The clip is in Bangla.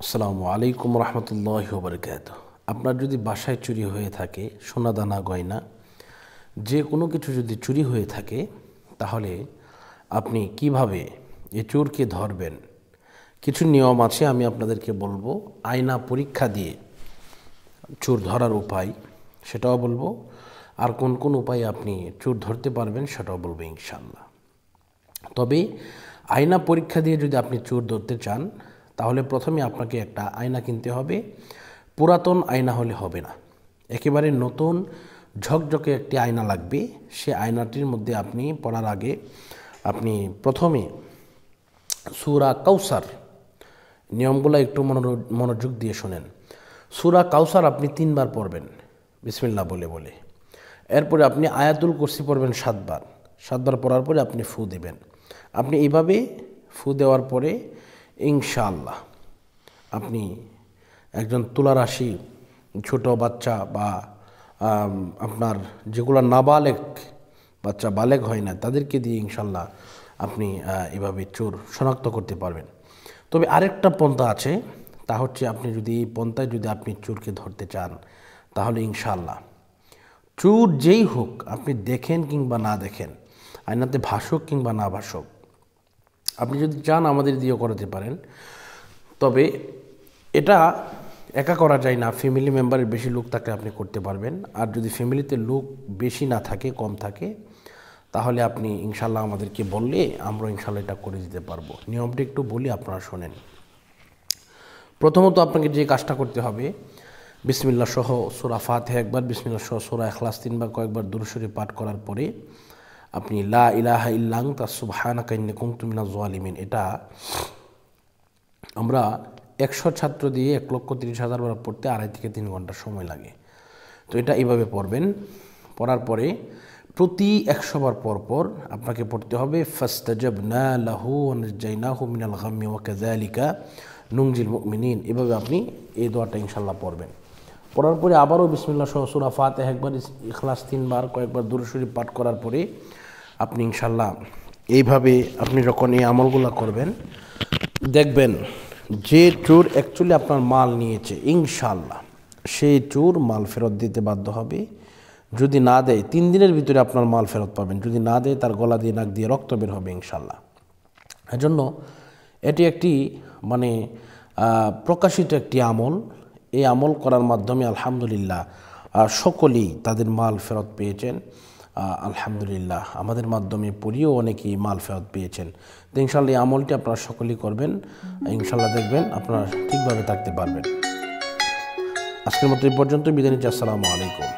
আসসালামু আলাইকুম রহমতুল্লাহি ওয়া বারাকাতুহু। আপনার যদি বাসায় চুরি হয়ে থাকে সোনা দানা গয়না যে কোনো কিছু যদি চুরি হয়ে থাকে, তাহলে আপনি কিভাবে এ চোরকে ধরবেন, কিছু নিয়ম আছে আমি আপনাদেরকে বলবো। আয়না পরীক্ষা দিয়ে চোর ধরার উপায় সেটাও বলবো, আর কোন কোন উপায়ে আপনি চোর ধরতে পারবেন সেটাও বলবো ইনশাআল্লাহ। তবে আয়না পরীক্ষা দিয়ে যদি আপনি চোর ধরতে চান, তাহলে প্রথমে আপনাকে একটা আয়না কিনতে হবে। পুরাতন আয়না হলে হবে না, একেবারে নতুন ঝকঝকে একটি আয়না লাগবে। সে আয়নাটির মধ্যে আপনি পড়ার আগে আপনি প্রথমে সূরা কাউসার, নিয়মগুলো একটু মনোযোগ দিয়ে শোনেন। সূরা কাউসার আপনি 3 বার পড়বেন বিসমিল্লাহ বলে বলে। এরপরে আপনি আয়াতুল কুরসি পড়বেন 7 বার। 7 বার পড়ার পরে আপনি ফু দিবেন। আপনি এইভাবে ফু দেওয়ার পরে ইনশাআল্লাহ আপনি একজন তুলারাশি ছোট বাচ্চা বা আপনার যেগুলো নাবালেগ বাচ্চা, বালেগ হয় না, তাদেরকে দিয়ে ইনশাআল্লাহ আপনি এভাবে চোর শনাক্ত করতে পারবেন। তবে আরেকটা পন্থা আছে, তা হচ্ছে আপনি যদি এই পন্থায় যদি আপনি চোরকে ধরতে চান, তাহলে ইনশাআল্লাহ চোর যেই হোক, আপনি দেখেন কিংবা না দেখেন, আয়নাতে ভাসুক কিংবা না ভাসুক, আপনি যদি চান আমাদের দিয়েও করাতে পারেন। তবে এটা একা করা যায় না, ফ্যামিলি মেম্বারের বেশি লোক থাকলে আপনি করতে পারবেন। আর যদি ফ্যামিলিতে লোক বেশি না থাকে, কম থাকে, তাহলে আপনি ইনশাল্লাহ আমাদেরকে বললে আমরা ইনশাল্লাহ এটা করে দিতে পারবো। নিয়মটা একটু বলি, আপনারা শোনেন। প্রথমত আপনাকে যে কাজটা করতে হবে, বিসমিল্লাহ সহ সূরা ফাতিহা একবার, বিসমিল্লাহ সহ সূরা ইখলাস 3 বার, কয়েকবার দুরূদ শরীফ পাঠ করার পরে আপনি লা ইলাহা ইল্লা আনতা সুবহানাকা ইন্নী কুনতু মিনাজ জালিমিন, এটা আমরা 100 ছাত্র দিয়ে 1,30,000 বার পড়তে 2.5 থেকে 3 ঘন্টা সময় লাগে। তো এটা এইভাবে পড়বেন। পড়ার পরে প্রতি 100 বার পর পর আপনাকে পড়তে হবে ফাস্তাজাবনা লাহু ওয়া নাজাইনাহু মিনাল গাম্মি ওয়া কাযালিকা নুনজিল মুমিনিন। এভাবে আপনি এই দোয়াটা ইনশাআল্লাহ পড়বেন। পড়ার পরে আবারও বিসমিল্লাহ সহ সূরা ফাতিহা একবার, ইখলাস 3 বার, কয়েকবার দুরূদ শরীফ পাঠ করার পরে আপনি ইনশাআল্লাহ এইভাবে আপনি যখন এই আমলগুলো করবেন, দেখবেন যে চোর অ্যাকচুয়ালি আপনার মাল নিয়েছে, ইনশাআল্লাহ সেই চোর মাল ফেরত দিতে বাধ্য হবে। যদি না দেয় 3 দিনের ভিতরে আপনার মাল ফেরত পাবেন, যদি না দেয় তার গলা দিয়ে নাক দিয়ে রক্ত বের হবে ইনশাআল্লাহ। এজন্য এটি একটি মানে প্রকাশিত একটি আমল। এই আমল করার মাধ্যমে আলহামদুলিল্লাহ সকলেই তাদের মাল ফেরত পেয়েছেন। আলহামদুলিল্লাহ আমাদের মাধ্যমে পড়িয়েও অনেকেই মাল ফেরত পেয়েছেন। তো ইনশাআল্লাহ এই আমলটি আপনারা সকলেই করবেন, ইনশাআল্লাহ দেখবেন আপনারা ঠিকভাবে থাকতে পারবেন। আজকের মতো এই পর্যন্ত বিদায় নিচ্ছি। আসসালামু আলাইকুম।